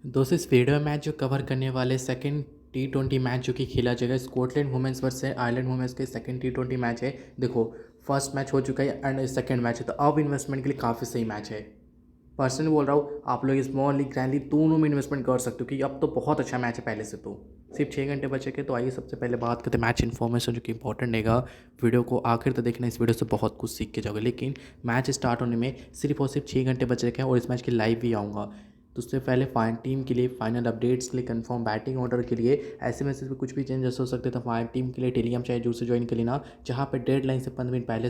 दोस्तों इस वीडियो में मैच जो कवर करने वाले सेकंड T20 मैच जो कि खेला जाएगा Scotland women's versus Ireland women's के सेकंड T20 मैच है। देखो फर्स्ट मैच हो चुका है एंड सेकंड मैच है, तो अब इन्वेस्टमेंट के लिए काफ़ी सही मैच है। पर्सनली बोल रहा हूँ, आप लोग स्मॉल लीग ग्रैंड लीग दोनों में इन्वेस्टमेंट कर सकते हो क्योंकि अब तो बहुत अच्छा मैच है पहले से। तो सिर्फ 6 घंटे बचे के, तो आइए सबसे पहले बात करते हैं मैच इन्फॉर्मेशन जो कि इंपॉर्टेंट रहेगा। वीडियो को आखिर तक देखना, इस वीडियो से बहुत कुछ सीख के जाओगे। लेकिन मैच स्टार्ट होने में सिर्फ और सिर्फ 6 घंटे बचे के हैं और इस मैच की लाइव भी आऊँगा। तो उससे पहले फाइन टीम के लिए फाइनल अपडेट्स के लिए कंफर्म बैटिंग ऑर्डर के लिए ऐसे मैसेज में कुछ भी चेंजेस हो सकते थे। फाइन टीम के लिए टेलीग्राम चाहे जरूर से ज्वाइन कर लेना, जहाँ पे डेडलाइन से 15 मिनट पहले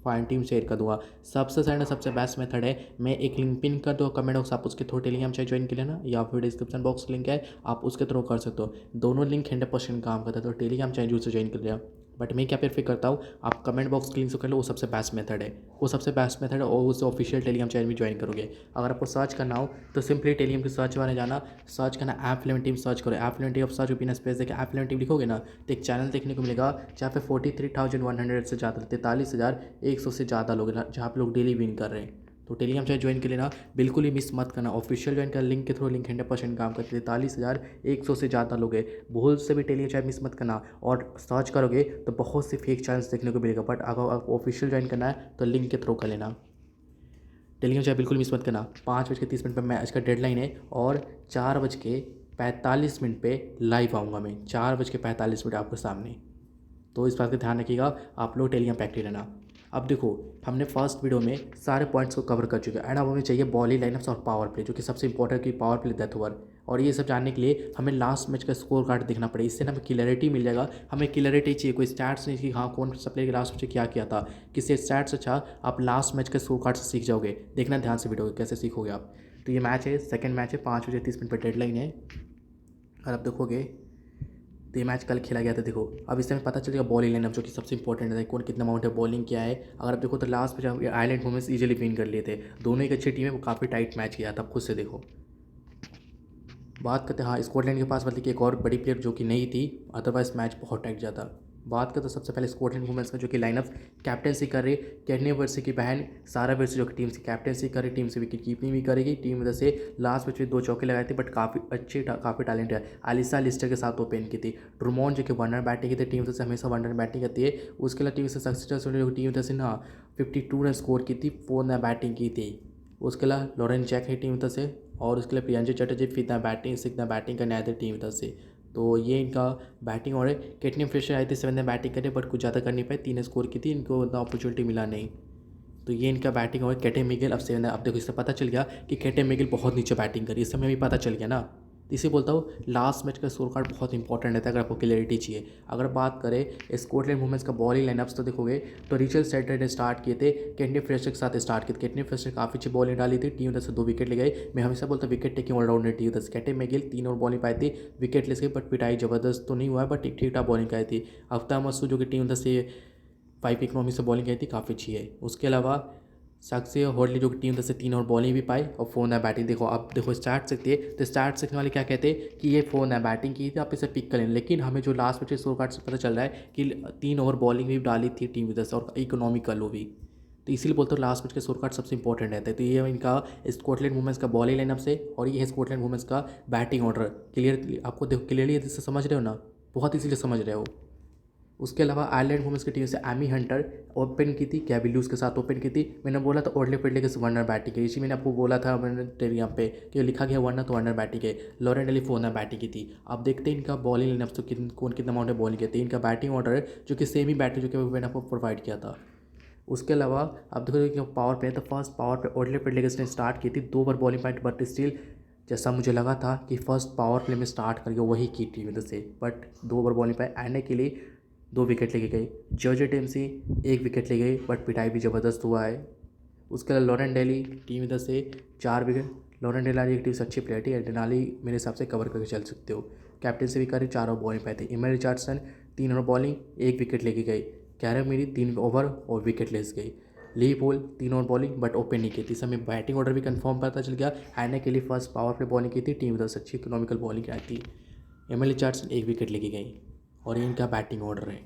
फाइन टीम शेयर कर दूंगा। सबसे सही सबसे बेस्ट मेथड है, मैं एक लिंक पिन कर दो कमेंट बॉक्स, आप उसके थ्रू टेलीग्राम चाहे ज्वाइन कर लेना, या फिर डिस्क्रिप्शन बॉक्स लिंक है आप उसके थ्रू कर सकते हो। दोनों लिंक 100% काम करता है, तो टेलीग्राम चाहे जरूर से ज्वाइन कर लिया। बट मैं क्या प्रेफर करता हूँ, आप कमेंट बॉक्स के लिंक से कर लो, वो सबसे बेस्ट मेथड है। वो सबसे बेस्ट मेथड है और उससे ऑफिशियल टेलीग्राम चैनल भी ज्वाइन करोगे। अगर आपको सर्च करना हो तो सिंपली टेलीग्राम की सर्च बार में जाना, सर्च करना ऐप 11 टीम, सर्च करो ऐप 11 टीम। सर्च बिना स्पेस देकर ऐप 11 टीम लिखोगे ना, तो एक चैनल देखने को मिलेगा जहाँ पे 43,100 से ज़्यादा 43,100 से ज़्यादा लोग हैं, जहाँ पे लोग डेली विन कर रहे हैं। तो टेलीग्राम चाहे ज्वाइन कर लेना, बिल्कुल ही मिस मत करना। ऑफिशियल ज्वाइन कर लिंक के थ्रू, लिंक 100% काम करते। 43,100 से ज़्यादा लोग हैं, भूल से भी टेलीग्राम चाहे मिस मत करना। और सर्च करोगे तो बहुत से फेक चैनल्स देखने को मिलेगा, बट अगर आप ऑफिशियल ज्वाइन करना है तो लिंक के थ्रू कर लेना। टेलीग्राम चाहे बिल्कुल मिस मत करना। 5:30 पर मैच का डेडलाइन है और 4:45 पे लाइव आऊँगा मैं। 4:45 आपके सामने, तो इस बात का ध्यान रखिएगा, आप लोग टेलीग्राम पे एक्टिव रहना। अब देखो, हमने फर्स्ट वीडियो में सारे पॉइंट्स को कवर कर चुके हैं एंड अब हमें चाहिए बॉलिंग लाइनअप्स और पावर प्ले, जो कि सबसे इंपॉर्टेंट है कि पावर प्ले डेथ ओवर। और ये सब जानने के लिए हमें लास्ट मैच का स्कोर कार्ड देखना पड़ेगा, इससे ना हमें क्लियरिटी मिल जाएगा। हमें क्लियरिटी चाहिए, कोई स्टैट्स नहीं कि हाँ कौन सा प्लेयर लास्ट मैच क्या किया था, किसी स्टैट्स अच्छा आप लास्ट मैच के स्कोर कार्ड से सीख जाओगे। देखना ध्यान से वीडियो कैसे सीखोगे आप। तो ये मैच है, सेकंड मैच है, 5:30 पर डेडलाइन है। और अब देखोगे तो ये मैच कल खेला गया था। देखो अब इससे हमें पता चलेगा बॉलिंग लाइनअप, जो कि सबसे इंपॉर्टेंट है, कौन कितना अमाउंट है, बॉलिंग क्या है। अगर आप देखो तो लास्ट में आयरलैंड वुमेन्स इजीली विन कर लिए थे। दोनों एक अच्छी टीम है, वो काफ़ी टाइट मैच किया था, आप खुद से देखो। बात करते हैं, हाँ स्कॉटलैंड के पास मतलब कि एक और बड़ी प्लेयर जो कि नहीं थी, अदरवाइज मैच बहुत टाइट जाता। बात करते हैं सबसे पहले स्कॉटलैंड वुमेन्स का, जो कि लाइनअप कैप्टनसी कर रही कैटनी वर्सी की बहन सारा वर्सी, जो कि टीम से कैप्टनसी कर रही, टीम से विकेट कीपिंग भी करेगी। टीम वजह से लास्ट मैच में 2 चौके लगाए थे, बट काफ़ी अच्छे काफ़ी टैलेंट है। आलिसा लिस्टर के साथ ओपन की थी। ड्रुमॉन्ड जो कि वनर बैटिंग की थी, टीम से हमेशा वनर बैटिंग करती है। उसके अलावा टीम से सक्सेसफुल टीम से ना 52 रन स्कोर की थी, 4 रन बैटिंग की थी। उसके अलावा लॉरेन जैक है टीम से, और उसके लिए प्रियंजू Chatterjee 5th batting, 6th batting करने आए थे टीम से। तो ये इनका बैटिंग और है। केटनी फ्रेशर आई थी 7th बैटिंग करे, बट कुछ ज़्यादा कर नहीं पाए, 3 स्कोर की थी, इनको उतना अपॉर्चुनिटी मिला नहीं। तो ये इनका बैटिंग और केटे मिगेल अब 7th। अब देखो इससे पता चल गया कि केटे मिगेल बहुत नीचे बैटिंग करी, इससे हमें भी पता चल गया ना। तो इसे बोलता हूँ लास्ट मैच का स्कोर कार्ड बहुत इंपॉर्टेंट रहता है अगर आपको क्लियरिटी चाहिए। अगर बात करें स्कॉटलैंड वुमेन्स का बॉलिंग लाइनअप्स, तो देखोगे तो रिचल सेटर ने स्टार्ट किए थे, केटनी फ्रेशर के साथ स्टार्ट किए। केटनी फ्रेशर काफ़ी अच्छी बॉलिंग डाली थी, टीम 10 से 2 विकेट ले गए। मैं हमेशा बोलता विकेट टेकिंग ऑलराउंडर टीम 10। केटे मिगेल 3 और बॉलिंग पाई थी, विकेट ले गई, बट पिटाई जबरदस्त तो नहीं हुआ है, बट ठीक ठाक बॉलिंग आई थी। अफ्ताब मसूद जो कि टीम 10 से 5 इकोनॉमी से बॉलिंग आई थी, काफ़ी अच्छी है। उसके अलावा साक्षी और हॉर्डली जो कि टीम 10 से 3 और बॉलिंग भी पाई, और 4 नया बैटिंग। देखो आप देखो स्टार्ट सकते हैं, तो स्टार्ट सीखने वाले क्या कहते हैं कि ये 4 नया बैटिंग की थी, आप इसे पिक करें। लेकिन हमें जो लास्ट में स्कोर कार्ड से पता चल रहा है कि 3 ओवर बॉलिंग भी डाली थी टीम 10 और इकोनॉमिकल वो भी। तो इसीलिए बोलते हो लास्ट मैच का स्कोर कार्ड सबसे इंपॉर्टेंट रहता है। तो ये इनका स्कॉटलैंड वुमेन्स का बॉलिंग लाइनअप से, और ये है स्कॉटलैंड वुमेन्स का बैटिंग ऑर्डर। क्लियर आपको देखो क्लियरली से समझ रहे हो ना, बहुत इसीलिए समझ रहे हो। उसके अलावा आयरलैंड वुमेन्स की टीम से एमी हंटर ओपन की थी, कैबिल्यूस के साथ ओपन की थी। मैंने बोला था ओडले पिडले के वनर बैटिंग है, इसी मैंने आपको बोला था मैंने टेलीग्राम पे कि लिखा गया वरना तो वनर बैटिंग है। लॉरेन डेली 4 बैटिंग की थी। अब देखते हैं इनका बॉलिंग लाइनअप तो कौन कितना अमाउंट में बॉलिंग करते हैं। इनका बैटिंग ऑर्डर है जो कि सेम ही बैटिंग जो कि मैंने आपको प्रोवाइड किया था। उसके अलावा अब देखो कि पावर प्ले, तो फर्स्ट पावर पे ओडले पिडले ने स्टार्ट की थी, 2 over bowling point, but still जैसा मुझे लगा था कि फर्स्ट पावर प्ले में स्टार्ट करके वही की टीम इधर से, बट 2 ओवर बॉलिंग पे आने के लिए 2 विकेट लेके गई। जॉर्जिया टीम से 1 विकेट ले गई, बट पिटाई भी ज़बरदस्त हुआ है। उसके अलावा लॉरेन डेली टीम इधर से 4 विकेट। लॉरेन डेलाली एक टीम से अच्छी प्लेयर थी, डेनाली मेरे हिसाब से कवर करके चल सकते हो। कैप्टन से भी करी, 4 ओवर बॉलिंग पाए थे। इमर रिचार्डसन 3 ओवर बॉलिंग, 1 विकेट लेके गई। कैरम मेरी 3 ओवर और विकेट ले गई। ली पोल 3 ओवर बॉलिंग, बट ओपन नहीं की थी। समय बैटिंग ऑर्डर भी कंफर्म पता चल गया। आने के लिए फर्स्ट पावर पे बॉलिंग की थी, टीम इधर से अच्छी इकोनॉमिकल बॉलिंग आई थी। एम एल रिचार्डसन 1 विकेट लेके गई, और ये इनका बैटिंग ऑर्डर है।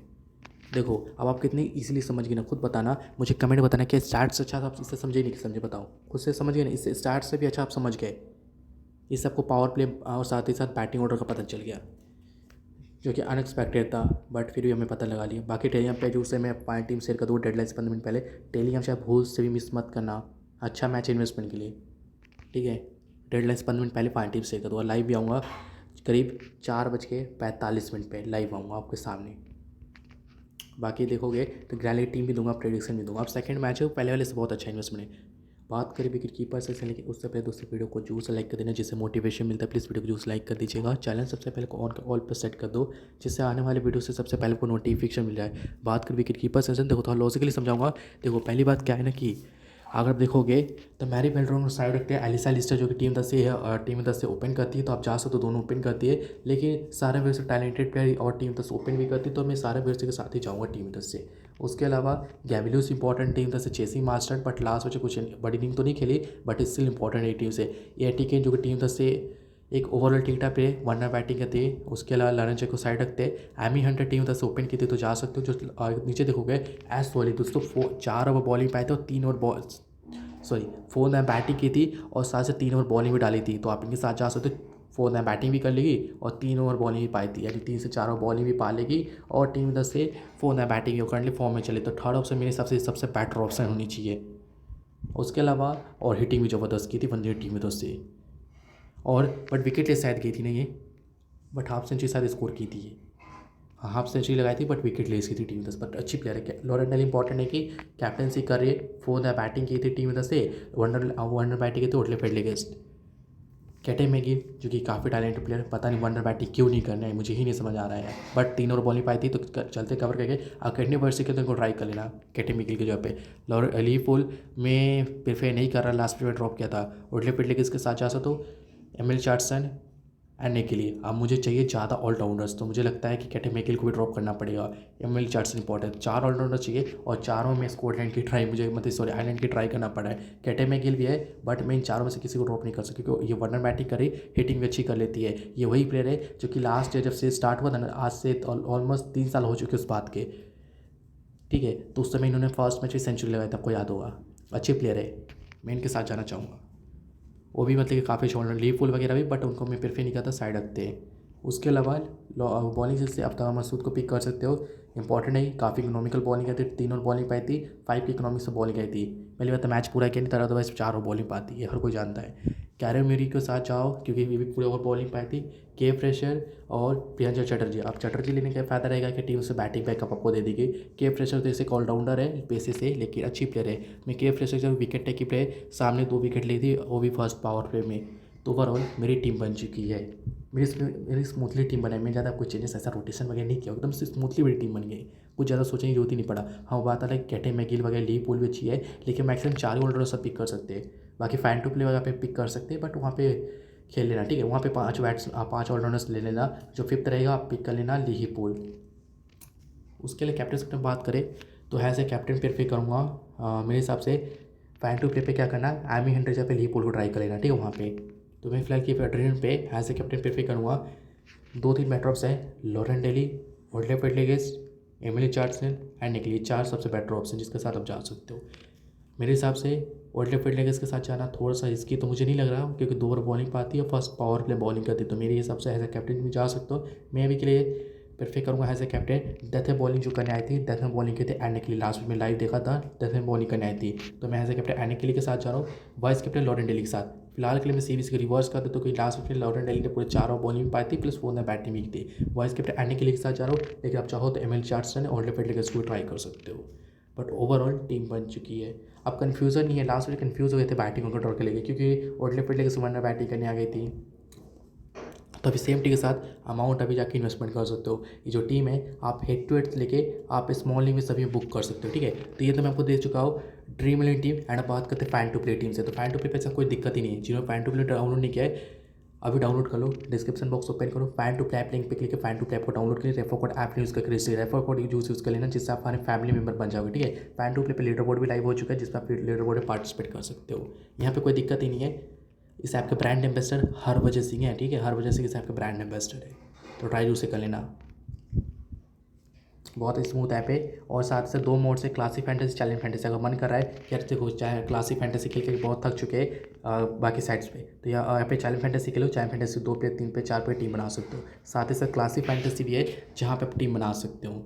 देखो अब आप कितनी इजीली समझ गए ना, खुद बताना, मुझे कमेंट बताना कि स्टार्ट से अच्छा आप इससे समझे नहीं कि समझे, बताओ खुद से समझ गए ना, इससे स्टार्ट से भी अच्छा आप समझ गए। ये सबको पावर प्ले और साथ ही साथ बैटिंग ऑर्डर का पता चल गया, जो कि अनएक्सपेक्टेड था, बट फिर भी हमें पता लगा लिया। बाकी टेलीग्राम पे जो से मैं फाइनल टीम शेयर कर दूँ डेडलाइन से 15 मिनट पहले। टेलीग्राम शायद भूल से भी मिस मत करना, अच्छा मैच इन्वेस्टमेंट के लिए, ठीक है। डेडलाइन से 15 मिनट पहले फाइनल टीम शेयर कर दूँगा। लाइव भी आऊँगा करीब 4:45 पे लाइव आऊँगा आपके सामने। बाकी देखोगे तो ग्रैंड लीग टीम भी दूंगा, प्रेडिक्शन भी दूंगा। अब सेकंड मैच है, पहले वाले से बहुत अच्छा इन्वेस्टमेंट है। बात करें विकेट कीपर से, लेकिन उससे पहले दोस्तों वीडियो को जरूर से लाइक कर देना, जिससे मोटिवेशन मिलता है। प्लीज़ वीडियो को जरूर से लाइक कर दीजिएगा। चैनल सबसे पहले ऑन पर सेट कर दो, जिससे आने वाले वीडियो से सबसे पहले को नोटिफिकेशन मिल जाए। बात करें विकेट कीपर सेशन, देखो थोड़ा लॉजिकली समझाऊंगा। देखो पहली बात क्या है ना कि अगर देखोगे तो मैरी बेल्ट्रॉन साइड रखते हैं, एलिसा लिस्टर जो कि टीम 10 से है, टीम 10 से ओपन करती है, तो आप जा सकते हो, दोनों ओपन करती है। लेकिन सारे वेयर से टैलेंटेड प्लेयर और टीम 10 ओपन भी करती है, तो मैं सारे वेयर के साथ ही जाऊँगा टीम 10 से। उसके अलावा गैविलियस इंपॉर्टेंट टीम 10 से, चेसिंग मास्टर, बट लास्ट बचे कुछ बड़ी इनिंग तो नहीं खेली, बट स्टिल इंपॉर्टेंट है टीम से। एटीके जो कि टीम 10 से एक ओवरऑल ठीक ठाक प्लेयर, वरना बैटिंग करती है। उसके अलावा लरनचे को साइड रखते हैं। एमी हंटर टीम 10 से ओपन की थी, तो जा सकते हो। जो नीचे देखोगे एस सोली दोस्तों 4 ओवर बॉलिंग पाए थे और 3 ओवर 4 ओवर बैटिंग की थी, और साथ से 3 ओवर बॉलिंग भी डाली थी, तो आप इनके साथ जा सकते हो। 4 ओवर बैटिंग भी कर लेगी और 3 ओवर बॉलिंग भी पाई थी, यानी 3 से 4 ओवर बॉलिंग भी पा लेगी, और टीम 10 से 4 ओवर बैटिंग भी करंटली फॉर्म में चले, तो थर्ड ऑप्शन मेरे हिसाब से सबसे बेटर ऑप्शन होनी चाहिए। उसके अलावा और हिटिंग भी ज़बरदस्त की थी बंदे टीम में 10 से, और बट विकेट ले शायद गई थी नहीं ये, बट हाफ सेंचुरी शायद स्कोर की थी ये। हाँ, हाफ सेंचुरी लगाई थी, बट विकेट लेस की थी टीम 10, बट अच्छी प्लेयर है। लॉरेन डेल इंपॉर्टेंट है कि कैप्टनसी कर रही है। 4 ओवर बैटिंग की थी टीम 10 से, वनडर बैटिंग की थी ओटले फेडले गेस्ट। कैटे मैगिल जो कि काफ़ी टैलेंटेड प्लेयर, पता नहीं वनडर बैटिंग क्यों नहीं करना है, मुझे ही नहीं समझ आ रहा है, बट 3 ओवर बॉलिंग पाई थी, तो चलते कवर करके आप कैटनी वर्सी के तो इनको ट्राई कर लेना कैटे मैगिल की जगह पे। लॉरेन लीपुल में प्रेफर नहीं कर रहा, लास्ट में ड्रॉप किया था। ओटले फेडले गेस्ट के साथ जा सकते हो। एमिल चार्टसन एंड के लिए अब मुझे चाहिए ज़्यादा ऑलराउंडर्स, तो मुझे लगता है कि कैटे मैगिल को भी ड्रॉप करना पड़ेगा। एमिल चार्टसन इंपॉर्टेंट, 4 ऑलराउंडर चाहिए, और चारों में स्कॉटलैंड की ट्राई मुझे आयरलैंड की ट्राई करना पड़ा है। कैटे मैगिल भी है, बट मैं इन चारों में से किसी को ड्रॉप नहीं कर सकती, क्योंकि ये वनडर बैटिंग करे, हिटिंग भी अच्छी कर लेती है। ये वही प्लेयर है जो कि लास्ट ईयर जब से स्टार्ट हुआ था ना, आज से ऑलमोस्ट 3 साल हो चुके उस बात के, ठीक है। तो उस समय इन्होंने फर्स्ट मैच में सेंचुरी लगाई था, आपको याद होगा। अच्छे प्लेयर है, मैं इनके साथ जाना चाहूँगा। वो भी मतलब कि काफ़ी शॉर्ट लीपुल वगैरह भी, बट उनको मैं प्रेफर नहीं करता, साइड रखते हैं। उसके अलावा बॉलिंग से अफ्ताब मसूद को पिक कर सकते हो, इंपॉर्टेंट है, काफ़ी इकोनॉमिकल बॉलिंग आई थी, 3 ओवर बॉलिंग पाई थी, 5 की इकोनॉमिक से बॉलिंग आई थी। पहली बात तो मैच पूरा किया नहीं था, अदरवाइज 4 ओवर बॉलिंग पाती है, हर कोई जानता है। कैरन मेरी के साथ जाओ, क्योंकि ये भी पूरे ओवर बॉलिंग पाई थी। के फ्रेशर और प्रियंजर चटर्जी, अब चटर्जी लेने का फ़ायदा रहेगा कि टीम से बैटिंग बैकअप आपको दे देगी। के फ्रेशर तो ऐसे ऑलराउंडर है पैसे से, लेकिन अच्छी प्लेयर है। मैं के फ्रेशर जब विकेट टेक की प्लेयर, सामने 2 विकेट ली थी, वो भी फर्स्ट पावर प्ले में। तो ओवरऑल मेरी टीम बन चुकी है, मेरी स्मूथली टीम बनाई, मैं ज़्यादा कुछ चेंजेस ऐसा रोटेशन वगैरह नहीं किया, एकदम से स्मूथली मेरी टीम बन गई, कुछ ज़्यादा सोचने की जरूरत ही नहीं पड़ा। हाँ, बात अलग कैटे मैगिल वगैरह ली पूल भी अच्छी है, लेकिन मैक्सिमम 4 ही ऑलराउंडर सब पिक कर सकते हैं। बाकी फैन टू प्ले वगैरह पे पिक कर सकते हैं, बट वहाँ पे खेल लेना, ठीक है। वहाँ पे 5 ऑलराउंडर्स ले लेना, जो 5th रहेगा आप पिक कर लेना ली पूल। उसके लिए कैप्टन से बात करें तो है से कैप्टन प्रेफर करूँगा मेरे हिसाब से। फैन टू प्ले पे क्या करना, एमी हंटर जहाँ पे ली पूल को ट्राई कर लेना, ठीक है। वहाँ पे तो मैं फिलहाल की फेडरेशन पे एज ए कैप्टन प्रेफर करूँगा। 2-3 बैटरअप्स हैं, लॉरेन डेली, ओडले फेडलेगेस, एमिली चार्ल्सन एंड निकली, 4 सबसे बेटर ऑप्शन जिसके साथ आप जा सकते हो। मेरे हिसाब से ओडले फेडलेगेस के साथ जाना थोड़ा सा रिस्की तो मुझे नहीं लग रहा, क्योंकि 2 ओवर बॉलिंग पाती है, फर्स्ट पावर प्ले बॉलिंग करती है, तो मेरे हिसाब से एज ए कैप्टन भी जा सकते हो। मैं अभी के लिए प्रेफर करूँगा एज ए कैप्टन। डेथ में बॉलिंग जो करने आई थी, डेथ में बॉलिंग की थी एंड के लिए, लास्ट में लाइव देखा था, डेथ में बॉलिंग करने आई थी, तो मैं एज ए कैप्टन एंड के लिए के साथ जा रहा हूँ। वाइस कैप्टन लॉरेन डेली के साथ फिलहाल के लिए मैं सीरीज को रिवर्स कर देता हूँ, क्योंकि लास्ट में लॉरेन डेली ने पूरे 4 ओवर बॉलिंग पाई थी, प्लस 4 बैटिंग भी की थी। वाइस कैप्टन एंड के लिए के साथ जा रहा हूँ, लेकिन आप चाहो तो एमिल चार्ल्सन और ओडले फेडलेगेस को ट्राई कर सकते हो। बट ओवरऑल टीम बन चुकी है, अब कन्फ्यूज़न नहीं है। लास्ट में कन्फ्यूज़ हो गए थे बैटिंग को कंट्रोल के लिए, क्योंकि ओडले फेडलेगेस वनडर बैटिंग करने आ गई थी, तो अभी सेम टी के साथ अमाउंट अभी जाके इन्वेस्टमेंट कर सकते हो। ये जो टीम है, आप हेड टू हेड लेके आप स्मॉल लीग में सभी बुक कर सकते हो, ठीक है। तो ये तो मैं आपको दे चुका हूँ ड्रीम इलेवन टीम। एंड बात करते हैं फैन टू प्ले टीम से, तो फैन टू प्ले पे ऐसा कोई दिक्कत ही नहीं है। जिन्होंने फैन टू प्ले डाउनलोड नहीं किया है, अभी डाउनलोड कर लो, डिस्क्रिप्शन बॉक्स ओपन करो, फैन टू प्ले लिंक पे क्लिक करके फैन टू प्ले को डाउनलोड करिए, रेफर कोड ऐप यूज़ करके रेफर कोड यूज़ कर लेना, जिससे आप हमारे फैमिली मेंबर बन जाओगे, ठीक है। फैन टू प्ले पे लीडर बोर्ड भी लाइव हो चुका है, जिसमें आप लीडर बोर्ड में पार्टिसिपेट कर सकते हो। यहाँ पे कोई दिक्कत ही नहीं है। इस ऐप के ब्रांड एम्बेसडर हरभजन सिंह है, ठीक है, हरभजन सिंह इस ऐप के ब्रांड एम्बेसडर है, तो ट्राई उसे कर लेना। बहुत स्मूथ ऐप है, और साथ से 2 मोड से, क्लासिक फैंटेसी, चैलेंज फैंटेसी। अगर मन कर रहा है यार देखो, चाहे क्लासिक फैंटेसी खेल के बहुत थक चुके हैं, बाकी साइड्स पे। तो यहाँ पे चैलेंज फैंटेसी खेलो, चैलेंज फैंटेसी 2 पे 3 पे 4 पे टीम बना सकते हो। साथ ही साथ क्लासिक फैंटेसी भी है जहाँ पे आप टीम बना सकते हो।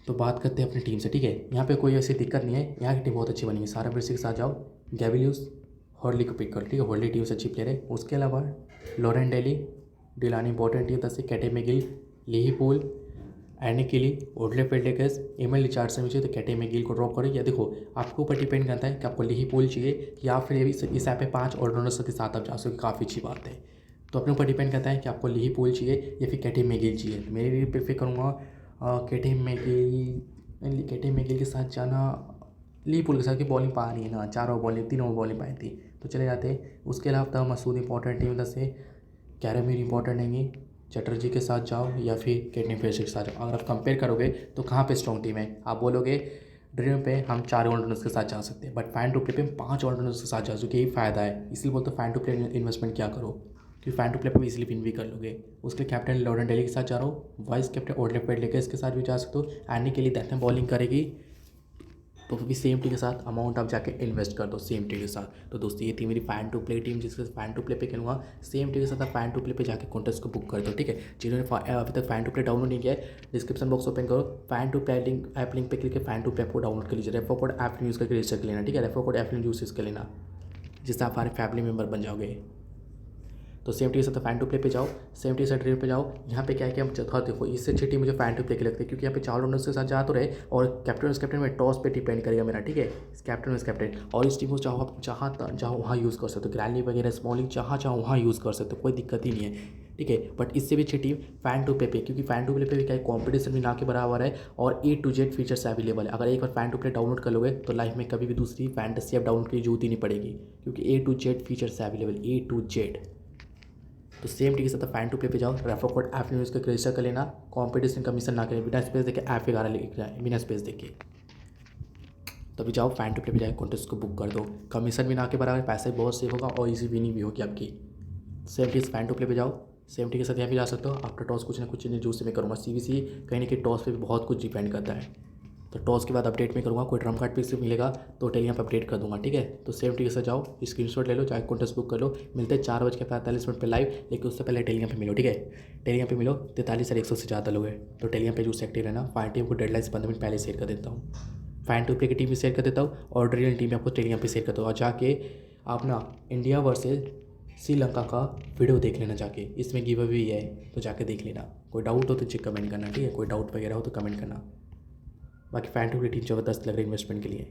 तो बात करते हैं अपनी टीम से, ठीक है। यहाँ पे कोई ऐसी दिक्कत नहीं है, यहाँ की टीम बहुत अच्छी बनी है। सारा विर्सी के साथ जाओ, गैविलियस हॉर्ली को पिक करो, ठीक है। हॉर्ली टीम से अच्छी प्लेयर है। उसके अलावा लॉरेन डेली, डिलानी इंपॉर्टेंट टीम दस से कैटे मेगिल, लीहीपूल, एनिकिली, ओडले पेल्डेकस, एमएल रिचार्डसन भी चाहिए तो कैटे मेगिल को ड्रॉप करो। या देखो आपके ऊपर डिपेंड करता है कि आपको लीहीपूल चाहिए या फिर ये भी इस ऐप पे 5 ऑलराउंडर्स के साथ आप जा सको, काफ़ी अच्छी बात है। तो अपने ऊपर डिपेंड करता है कि आपको लीहीपूल चाहिए या फिर कैटे मेगिल चाहिए। तो मैं भी प्रेफर करूँगा कैटे मेगिल के साथ जाना। लीहीपूल के साथ की बॉलिंग पा रही है ना, 4 ओवर बॉलिंग 3 ओवर बॉलिंग पाई थी तो चले जाते हैं। उसके अलावा मसूद इंपॉर्टेंट टीम दस से, कैरामीर इंपॉर्टेंट नहीं, चटर्जी के साथ जाओ या फिर केटनी फ्रेशर के साथ जाओ। अगर आप कंपेयर करोगे तो कहाँ पे स्ट्रॉन्ग टीम है, आप बोलोगे ड्रीम पे हम 4 ऑलराउंडर्स के साथ जा सकते हैं, बट फैन टू प्ले पे हम 5 ऑलराउंडर्स के साथ जा सकते हैं। यही फ़ायदा है, इसलिए बोलते फैन टू प्ले इन्वेस्टमेंट क्या करो, क्योंकि फैन टू प्ले पे भी इजीली विन भी कर लोगे। उसके कैप्टन लॉरेन डेली के साथ जा रहा हो, वाइस कैप्टन ओडले पेल्डेकस के साथ भी जा सकते हो। एनी के लिए डेथ में बॉलिंग करेगी तो भी सेम टीम के साथ अमाउंट आप जाके इन्वेस्ट कर दो सेम टीम के साथ। तो दोस्तों ये थी मेरी फैन टू प्ले टीम, जिसके फैन टू प्ले पे खेलूँगा। सेम टीम के साथ आप फैन टू प्ले पे जाके कॉन्टेस्ट को बुक कर दो, ठीक है। जिन्होंने अभी तक फैन टू प्ले डाउनलोड नहीं किया है, डिस्क्रिप्शन बॉक्स ओपन करो, fan to play link app link पे क्लिक करके फैन टू प्ले को डाउनलोड कर लीजिए। रेफर कोड ऐप यूज़ करके रजिस्टर कर लेना, ठीक है। रेफर कोड ऐप यूज़ कर लेना, जिससे आप हमारे फैमिली मेम्बर बन जाओगे। तो सेम टीम से तो फैन टू प्ले पे जाओ, सेम टीम से ड्रीम पे जाओ। यहाँ पे क्या है कि हम चौथा देखो, इससे अच्छी टीम मुझे फैन टू प्ले की लगती है, क्योंकि यहाँ पे 4 ऑलराउंडर्स के साथ जा तो रहे और कैप्टन में टॉस पे डिपेंड करेगा मेरा, ठीक है। कैप्टन और इस टीम को चाहो आप चाहो वहाँ यूज़ कर सकते हो। ग्रैली वगैरह स्मॉलिंग जहाँ चाहो वहाँ यूज़ कर सकते हो, कोई दिक्कत ही नहीं है, ठीक है। बट इससे भी अच्छी टीम फैन टू प्ले पे, क्योंकि फैन टू प्ले पे भी क्या है, कॉम्पिटिशन भी ना के बराबर है और A to Z features available है। अगर एक बार फैन टू प्ले डाउनलोड कर लोगे तो लाइफ में कभी भी दूसरी फैंटेसी ऐप डाउनलोड की जरूरत ही नहीं पड़ेगी, क्योंकि A to Z features available, A to Z। तो सेम टीम के साथ फैन टू प्ले पे जाओ, रेफर कोड ऐप यूज़ करके रजिस्टर कर लेना। कॉम्पिटिशन कमीशन ना करें, बिना स्पेस देखे ऐप 11 लिख रहा है, बिना स्पेस देखे तभी जाओ फैन टू प्ले पे जाके कॉन्टेस्ट को बुक कर दो। कमीशन भी ना के बराबर, पैसे बहुत सेव होगा और इजी विनिंग भी होगी आपकी। Same team fan to play पे जाओ, सेम टीम के साथ यहाँ भी जा सकते हो। आफ्टर टॉस कुछ ना कुछ चीज़ें जूस में करूँगा। CBC कहीं ना कहीं टॉस पे भी बहुत कुछ डिपेंड करता है, तो टॉस के बाद अपडेट में करूँगा। कोई ड्रम कार्ड पिक से मिलेगा तो टेलीग्राम पर अपडेट कर दूंगा, ठीक है। तो सेम टीम से जाओ, स्क्रीनशॉट ले लो, चाहे कॉन्टेस्ट बुक कर लो। मिलते हैं 4:45 पे लाइव, लेकिन उससे पहले टेलीग्राम पे मिलो, ठीक है। टेलीग्राम पे मिलो, 43,100 से ज़्यादा लोग हैं, तो टेलीग्राम पे जो एक्टिव रहना। फाइन टीम को डेडलाइन से 15 मिनट पहले शेयर कर देता हूँ, फैन टू प्ले की टीम भी शेयर कर देता हूँ और ड्रिल टीम आपको टेलीग्राम पे शेयर करता हूँ। और जाके आप ना इंडिया वर्सेज श्रीलंका का वीडियो देख लेना जाके, इसमें गिव अवे भी है तो जाके देख लेना। कोई डाउट हो तो चेक कमेंट करना, ठीक है। कोई डाउट वगैरह हो तो कमेंट करना। बाकी फैन टू प्ले टीम ज़बरदस्त लग रही है इन्वेस्टमेंट के लिए।